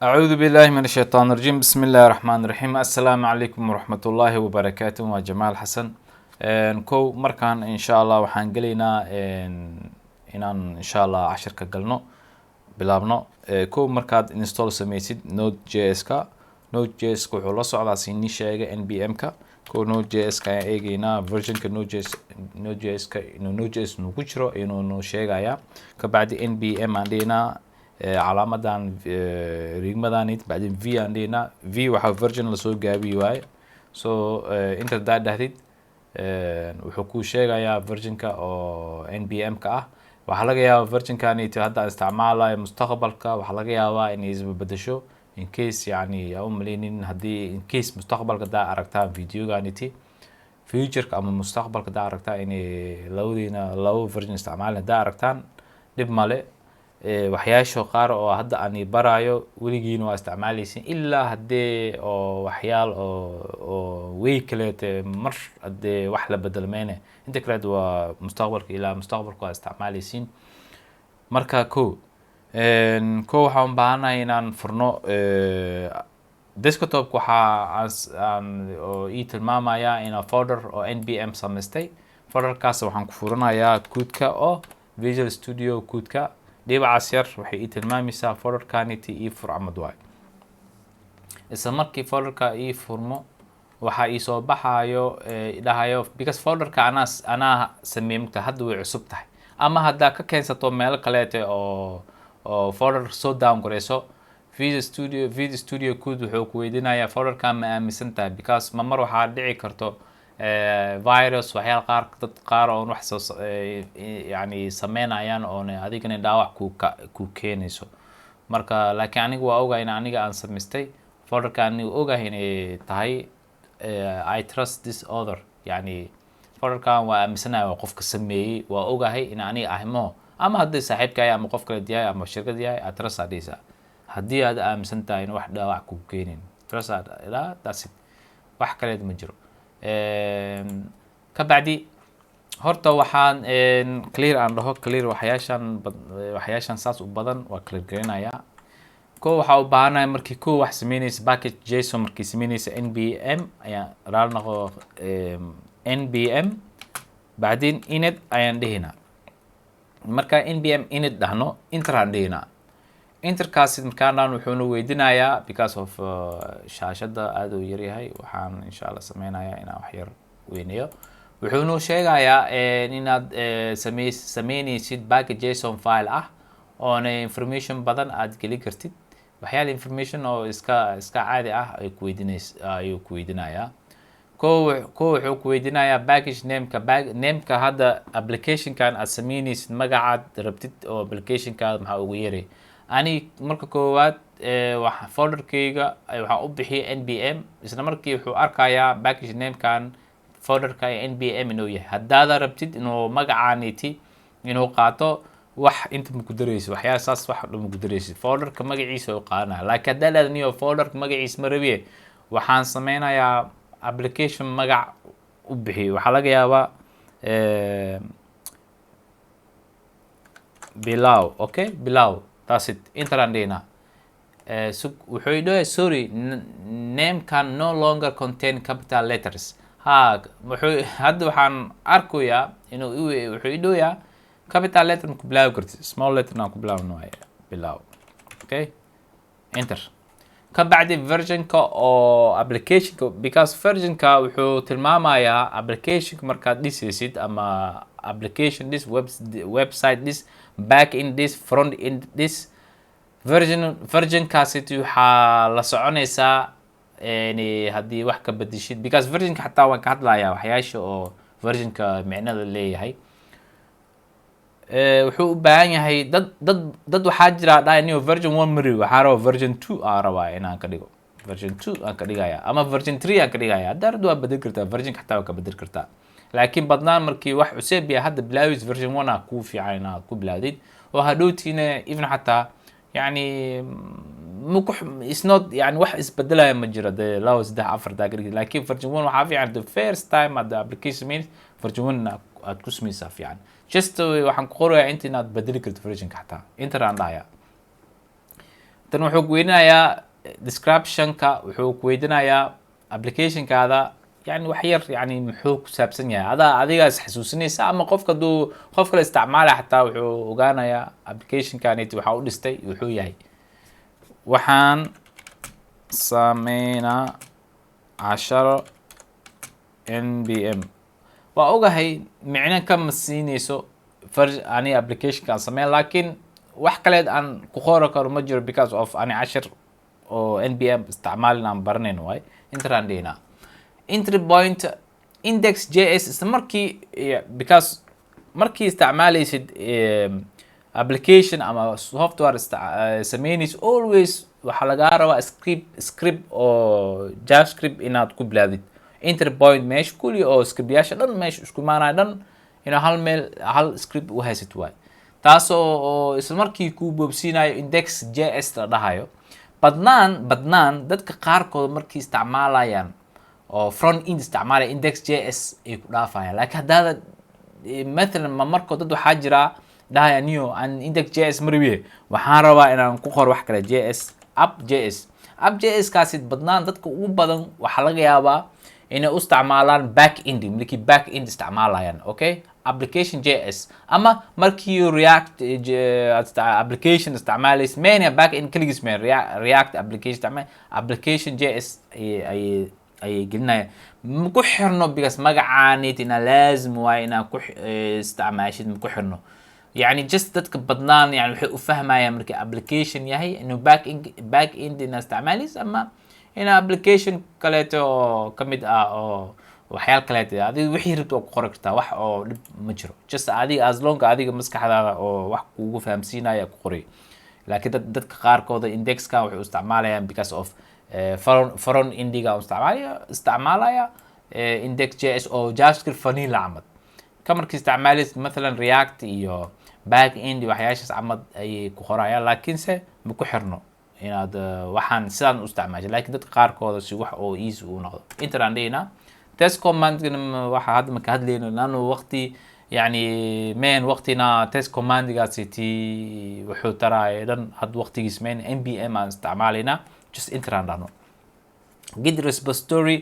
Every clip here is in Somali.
أعوذ بالله من الشيطان الرجيم. بسم الله الرحمن الرحيم. السلام عليكم ورحمة الله وبركاته. وجمال حسن كو مركان إن شاء الله وحان قلينا إن شاء الله عشر كقلنا بلابنا كو مركاد انستول سميسيد نود جي اس كا نود جي اس كو حلصو على سيني شايقة ان بي ام كا كو نود جي اس كا ايجينا فيرجن كا نود جي اس كا انو نود جي اس نوكوشرو انو نو شايقة يا كبعد ان بي ام عندنا علامدان ريغمدانيت بعدين في عندنا في waxa version la soo gaabiyo waay inta daadhahdid wuxuu ku sheegayaa versionka oo npm ka ah waxa laga yaabaa versionkan inta hadda isticmaalayo mustaqbalka waxa laga yaabaa inay isbedesho in case yani yaa umaleeynin hadii in case mustaqbalka daa aragtaa videoganiti future ama mustaqbalka daa aragtaa inay labo version isticmaalaan daa aragtaan dib male waxyaasho qaar oo hadda aan barayo weligiina waa isticmaalaysin ilaa hadee oo waxyaal oo way kaleete mar hadee wax la bedelmeene inta kale waa mustaqbalka ilaa mustaqbalka waa isticmaalaysin marka ko waxaan u baahanahay inaan furno desktop waxa aan oo tilmaamaya in folder oo npm samaystay folderkaas waxaan ku furanayaa koodka oo Visual Studio koodka ديبعاس ير waxay tilmaamaysaa folderkaniti ii fur amad waay isla markii folderka ii furmo waxa ii soo baxayo dhahayo because folderka ana sameeyay hadda way cusub tahay ama hadda ka keensato meel kaleete oo folder soo down gareyso Visual Studio Code wuxuu ku weydiinayaa folderka ma aaminsan tahay because mar waxa dhici karto virus waxyaal qaar oo wax soo yani sameynayaan oo adigana dhaawac ku keenayso marka laakiin anigu waa ogahay in aniga aan samaystay folderka anigu ogahay inay tahay I trust this other yani folderkan waa aaminsanaya qofka sameeyay waa ogahay in aniga ahmo ama hadii saaxiibkay ama qof kale diyaay ama shirkad diyaay I trust adisa hadii aad aaminsan tahay in wax dhaawac ku keenin trust ila that's it wax kale ma jiro kabacdi horta waxaan clear aan dhaho clear waxyaashan saas u badan waa clear gareynaya ko waxa u baahanahay markii ko wax sameynaysa package json markii sameynaysa npm ayaa raalnaqo npm بعدين init ayaan dhihina marka npm init dhahno enter aan dhihina interkaas markaan wuxuu weydiinayaa because of shaashada aad u yar yahay waxaan insha Allah sameynayaa inaan wax yar weyneeyo wuxuu sheegayaa inaad sameynaysid package json file ah oo information badan aad geli kartid waxyaal information oo iska caadi ah ay ku weydiinayaa ko wuxuu ku weydiinayaa package name-ka hadda application kan aad sameynaysid magacaad rabtid oo application ka maxaa ugu yeeray ani marka koowaad waxa folderkayga waxaan u bixiyay npm isla markii wuxuu arkayaa package name kan folderka npm inuu yahay haddaad rabtid inuu magacaaniti inuu qaato wax inta ku dareyso waxyaal saas wax dhum ku dareyso folderka magaciisa oo qaadana laakiin hadda leedniyo folderka magaciisa ma rabiye waxaan sameynayaa application magac u bixiyo waxa laga yaabaa below okay below that's it interandina wuxuu idoo sorry name can no longer contain capital letters wuxuu hadda waxaan arkayaa inuu wuxuu idooyaa capital letter ku bilaw kartid small letter na ku bilaawno below okay enter kabacdi versionka oo applicationka because versionka wuxuu tilmaamayaa applicationka markaad dhisaysid ama application this website this back in this front in this version kaasiti waxa la soconaysaa hadii wax ka bedeshid because versionka xataa waan ka hadlayaa waxyaasha oo versionka micnada leeyahay wuxuu u baahan yahay dad waxa jira dhaayniyo version 1 mari waxa rabo version 2 araba inaan ka dhigo version 2 aan ka dhigaya ama version 3 aan ka dhigaya dardu waa bedel kartaa version xataa waa ka bedel kartaa laakiin badnaan markii wax cusub yahay hadda bilaawis version 1 ku fiican ku bilaawdid oo hadhowtiina even xataa yani it's not يعني wax isbedelayo ma jiro de law 3-4 daqiiqo laakiin version 1 waxa fiican the first time at the application means version 1 aad ku sameeysaa fiican just waxaan ku qorayaa inta inaad bedeli karto version ka xataa inta aan dhaaya tan wuxuu ku weydiinayaa description-ka, wuxuu ku weydiinayaa application-kaada yani wax yar yani muxuu ku saabsan yahay, adiga is xasuusinaysa ama qofka duu qof kale isticmaalaya xataa wuxuu ogaanayaa application-kaniti waxa u dhistay wuxuu yahay. waxaan sameynaa 10 npm. waa ogahay micno kama siinayso ani application-ka aan sameyn, laakiin wax kaleed aan ku qori karo ma jiro because of ani 10 oo npm isticmaalin aan baranayn waay. intaan dhihina entry point index.js isla markii because markii isticmaalaysid application ama software sameynaysid always waxaa lagaa rabaa script oo javascript inaad ku bilaabdid. entry point meesha kulli oo scriptyaasha dhan meesha isku imaanaya dhan inaa hal script u haysid waay, taas oo isla markii ku boobsiinayo index.js la dhahayo. badnaan dadka qaarkood markii isticmaalayaan oo front end isticmaalaya index.js ay ku dhaafayaan, laakiin haddaada mathalan markood dad waxaa jira dhahaya niyo aan index.js marwiye waxaan rabaa inaan ku qor wax kale app.js kaasi badnaan dadka ugu badan waxaa laga yaabaa inay u isticmaalaan back end markii back end isticmaalayaan. okay, application.js ama markii react application isticmaalaysa mania back end kaligiis meen react application.js ay gelinaya ku xirno because magacaanit ina laazim waa inaa ku isticmaashid ku xirno yani just dadka badnaan yani waxay u fahmayaan markii application yahay inuu back end ina isticmaalaysa ama ina application kaleeto oo kamid oo waxyaal kaleeto adiga wixii rabto ku qori kartaa, wax oo dhib ma jiro, just adiga as long adiga maskaxdaada oo wax kuugu fahamsiinaya ku qori. laakiin dadka qaarkooda index-ka waxay u isticmaalayaan because of front endiga isticmaalaya index.js oo javascript vanilla camad ka markii isticmaalaysa mathalan react iyo back end waxyaashaas camad ayay ku qorayaan, laakiinse ma ku xirno inaad waxaan sidaan u isticmaashay. laakiin dadka qaarkooda si wax oo easy u noqdo. intaan dhihina test command waxa hadda marka hadlayno laano waqti يعني مين وقتنا تيست كومانديغاسيتي wuxuu taraay dhan had waqtigiis meen npm aan isticmaalayna just intraan dhahno. git repository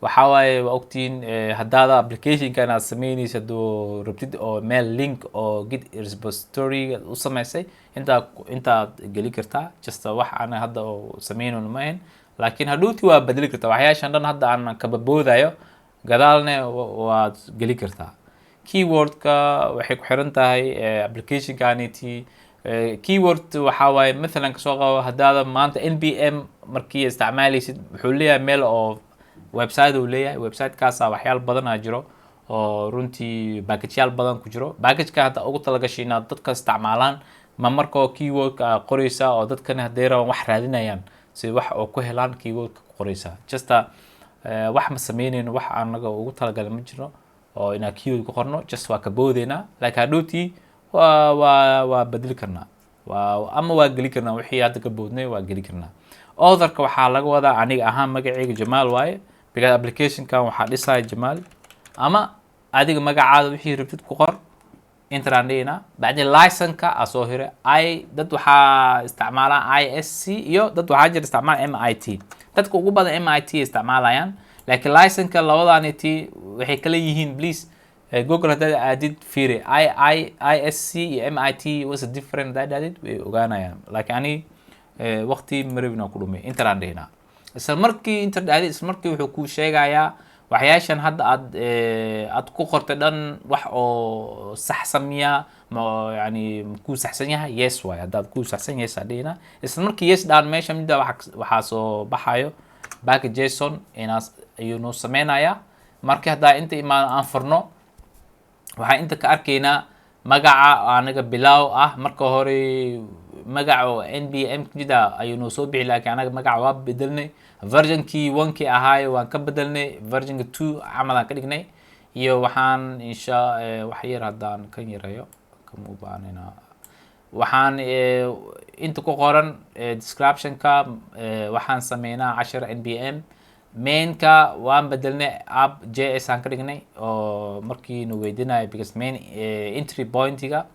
waxa waaye waa ogtiin haddaada application-ka inaad sameynaysa haduu rabtid oo meel link oo git repository u samaysay intaad geli kartaa, just wax aan hadda oo sameynayno ma ahayn, laakiin hadhuuti waa bedeli kartaa waxyaashan dhan hadda aan kababoodayo gadaalne waad geli kartaa. keyword-ka waxay ku xiran tahay application-kaniti. keyword waxa waaye mathalan kasoo qabo haddaada maanta npm markii isticmaalaysid wuxuu leeyahay meel oo website uu leeyahay, website-kaasa waxyaal badanaa jiro oo runtii package-yaal badan ku jiro. package-ka hadda ugu talagashay inaad dadka isticmaalaan ma markoo keyword-ka qoraysa oo dadkana hadday rabaan wax raadinayaan si wax oo ku helaan keyword-ka ku qoraysa. just wax ma sameynayno wax anaga ugu talagalay ma jiro oo inaa keyword ku qorno, just waa ka boodayna laakiin hadhowtii waa bedeli karnaa ama waa geli karnaa wixii hadda ka boodnay waa geli karnaa. author-ka waxaa laga wadaa aniga ahaan magacayga Jamaal waaye because application-kan waxaa dhisaya Jamaal ama adiga magacaada wixii rabtid ku qor intaan dhihina. bacdeen license-ka soo hire dad waxaa isticmaalaan isc iyo dad waxaa jira isticmaala mit. dadka ugu badan mit isticmaalayaan, laakiin license-ka labadaaniti waxay kala yihiin. please google haddaad aadid fiiri isc iyo mit was different haddaad aadid way ogaanayaan, laakiin ani waqti marabina ku dhumay intaan dhihina. isla markii inta aadid isla markii wuxuu kuu sheegayaa waxyaashan hadda aad ku qortay dhan wax oo saxsan miya yani ku saxsan yahay yes waay. haddaad ku saxsan yahay dhihina isla markii yes dhaan meesha midda waxaa soo baxayo package.json inaas ayuu noo sameynaya. markii haddaa inta imaan aan furno waxaan inta ka arkaynaa magaca anaga bilaaw marka hore magaca oo npm jida ayuu noo soo bixi, laakiin anaga magaca waa bedelnay. version-kii 1-kii ahaayo waan ka bedelnay, version-ka 2 camal aan ka dhignay. iyo waxaan wax yar haddaan kan yarayo kama u baahnayna waxaan inta ku qoran description-ka waxaan sameynaa 10 npm. main-ka waan bedelnay app.js aan ka dhignay oo markii nu weydinayo because main entry point-iga.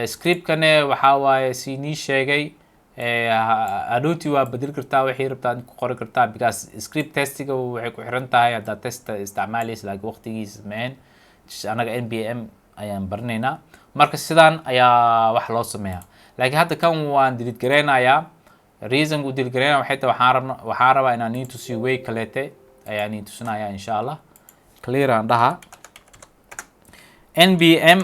script-kane waxaa waaye si nii sheegay hadhowti waa bedeli kartaa wixii rabtaa ku qori kartaa because script testiga waxay ku xiran tahay haddaad test isticmaalaysa laakiin waqtigiisa meen anaga npm ayaan baranaynaa marka sidaan ayaa wax loo sameeyaa laakiin hadda kan waan delete gareynayaa reason uu delete gareynaya waxay tahay waxaan rabaa inaan nii tusiyo way kaleete ayaan nii tusinaya insha allah clear aan dhaha npm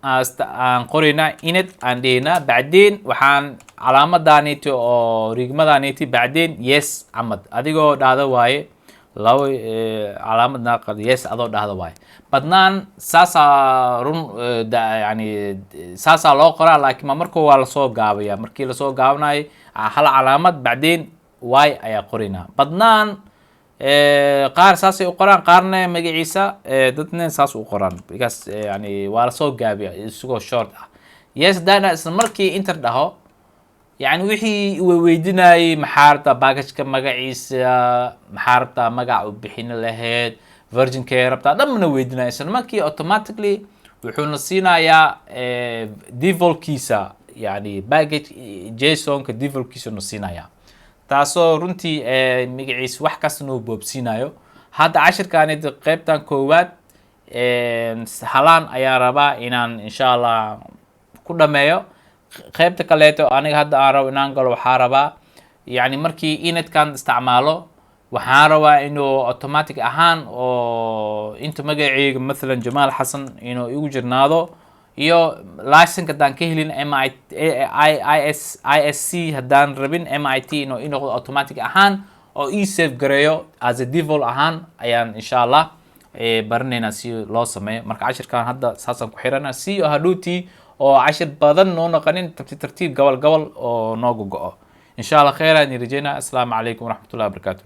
aan qoraynaa init aan dhihinaa bacdeen waxaan calaamadaaniti oo rigmadaaniti bacdeen yes camad adigoo dhahda waaye labo calaamad naaqad yes adoo dhahda waaye badnaan saasaa run yani saasaa loo qoraa laakiin ma markoo waa lasoo gaabaya markii lasoo gaabanayo hal calaamad bacdeen y ayaa qoraynaa badnaan qaar saasay u qoraan qaarna magaciisa dadna saas u qoraan because yani waa lasoo gaabiya isagoo short ah yes dana isla markii inter dhaho yani wixii weydiinayay maxaa rabtaa packageka magaciisa maxaa rabtaa magac u bixin lahayd virginkee rabtaa dhanna weydiinaya isla markii automatically wuxuuna siinayaa defaultkiisa yani package jasonka defaultkiisa na siinaya taasoo runtii magaciisa wax kasta noo boobsiinayo hadda cashirkaani qaybtan koowaad halaan ayaan rabaa inaan insha allah ku dhameeyo qaybta kaleeto aniga hadda aan rabo inaan galo waxaa rabaa yani markii initkan isticmaalo waxaan rabaa inuu automatic ahaan oo inta magaceyga mathalan jamaal xasan inuu igu jirnaado iyo license haddaan ka helin isc haddaan rabin mit inuu inoqdo automatic ahaan oo save gareeyo as a default ahaan ayaan insha allah baranaynaa si loo sameeyo marka cashirkan hadda saasaan ku xirana si hadhowtii oo cashir badan noo noqonin tartiib gobol oo nooga go-o insha allah khayr aan rajeynaa assalaamu calaykum waraxmatullahi wabarakaatu